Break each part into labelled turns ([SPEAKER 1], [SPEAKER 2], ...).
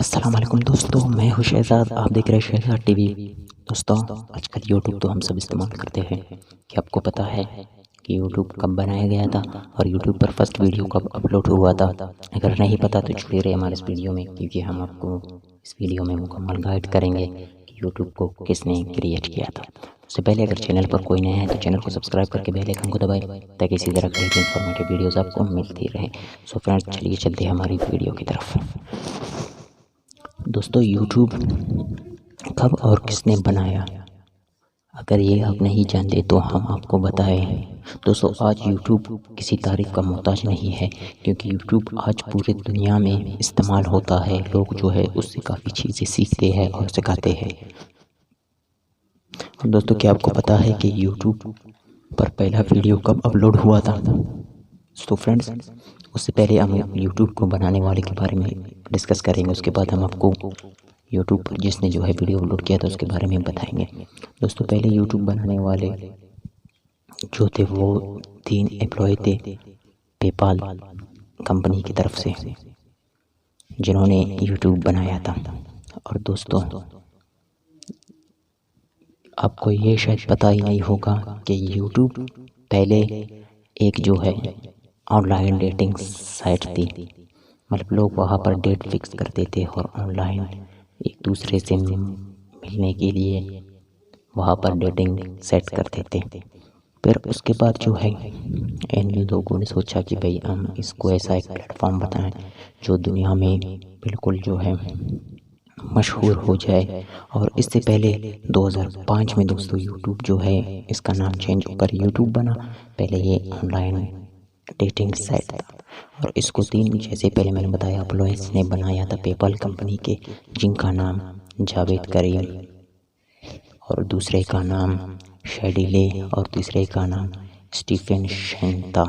[SPEAKER 1] अस्सलाम वालेकुम दोस्तों, मैं हूं शहज़ाद। आप देख रहे हैं शहज़ाद टीवी। दोस्तों, आजकल यूट्यूब तो हम सब इस्तेमाल करते हैं। क्या आपको पता है कि यूट्यूब कब बनाया गया था और यूट्यूब पर फर्स्ट वीडियो कब अपलोड हुआ था? अगर नहीं पता तो जुड़े रहे हमारे इस वीडियो में, क्योंकि हम आपको इस वीडियो में मुकम्मल गाइड करेंगे कि यूट्यूब को किसने क्रिएट किया था। उससे पहले अगर चैनल पर कोई नया है तो चैनल को सब्सक्राइब करके बेल आइकन को दबाएं, ताकि इसी तरह की इन्फॉर्मेटिव वीडियोस आपको मिलती रहें। सो फ्रेंड्स, चलिए चलते हैं हमारी वीडियो की तरफ। दोस्तों, यूट्यूब कब और किसने बनाया, अगर ये आप नहीं जानते तो हम आपको बताएं। दोस्तों, आज यूट्यूब किसी तारीफ का मोहताज नहीं है, क्योंकि यूट्यूब आज पूरे दुनिया में इस्तेमाल होता है। लोग जो है उससे काफ़ी चीज़ें सीखते हैं और सिखाते हैं। दोस्तों, क्या आपको पता है कि यूट्यूब पर पहला वीडियो कब अपलोड हुआ था? तो फ्रेंड्स, उससे पहले हम यूट्यूब को बनाने वाले के बारे में डिस्कस करेंगे। उसके बाद हम आपको यूट्यूब पर जिसने जो है वीडियो अपलोड किया था उसके बारे में बताएंगे। दोस्तों, पहले यूट्यूब बनाने वाले जो थे वो 3 एम्प्लॉय थे पेपाल कंपनी की तरफ से, जिन्होंने यूट्यूब बनाया था। और दोस्तों, आपको ये शायद पता ही नहीं होगा कि यूट्यूब पहले एक जो है ऑनलाइन डेटिंग साइट थी। मतलब लोग वहाँ पर डेट फिक्स करते थे और ऑनलाइन एक दूसरे से मिलने के लिए वहाँ पर डेटिंग सेट करते थे। फिर उसके बाद जो है इन लोगों ने सोचा कि भाई हम इसको ऐसा एक प्लेटफॉर्म बताएं जो दुनिया में बिल्कुल जो है मशहूर हो जाए। और इससे पहले 2005 में दोस्तों यूट्यूब जो है इसका नाम चेंज होकर यूट्यूब बना। पहले ये ऑनलाइन डेटिंग साइट था और इसको 3, जैसे पहले मैंने बताया, एम्प्लॉयज़ ने बनाया था पेपाल कंपनी के, जिनका नाम जावेद करीम और दूसरे का नाम शेडिले और तीसरे का नाम स्टीफन शेन था।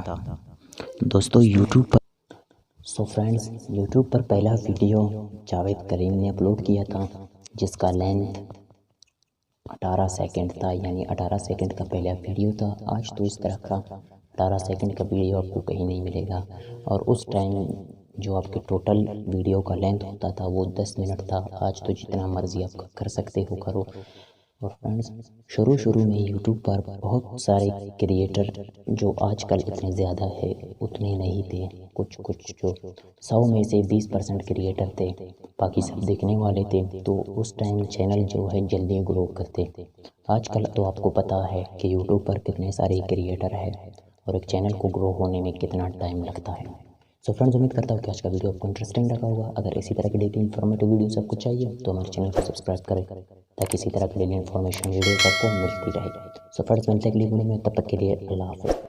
[SPEAKER 1] दोस्तों, यूट्यूब पर फ्रेंड्स, यूट्यूब पर पहला वीडियो जावेद करीम ने अपलोड किया था, जिसका लेंथ 18 सेकंड था। यानी 18 सेकंड का पहला वीडियो था। आज तो इस तरह का 18 सेकंड का वीडियो आपको कहीं नहीं मिलेगा। और उस टाइम जो आपके टोटल वीडियो का लेंथ होता था वो 10 मिनट था। आज तो जितना मर्जी आप कर सकते हो करो। और फ्रेंड्स, शुरू में यूट्यूब पर बहुत सारे क्रिएटर जो आजकल इतने ज़्यादा है उतने नहीं थे। कुछ जो 100 में से 20% क्रिएटर थे, बाकी सब देखने वाले थे। तो उस टाइम चैनल जो है जल्दी ग्रो करते। आजकल तो आपको पता है कि यूट्यूब पर कितने सारे क्रिएटर है और एक चैनल को ग्रो होने में कितना टाइम लगता है। सो फ्रेंड्स, उम्मीद करता हूँ कि आज का वीडियो आपको इंटरेस्टिंग लगा होगा। अगर इसी तरह की डेली इन्फॉर्मेटिव वीडियोस आपको चाहिए तो हमारे चैनल को सब्सक्राइब करें, ताकि इसी तरह की डेली इन्फॉर्मेशन वीडियोस आपको मिलती रहे। सो फ्रेंड्स, मिलते हैं अगली वीडियो में, तब तक के लिए अल्लाह हाफ़िज़।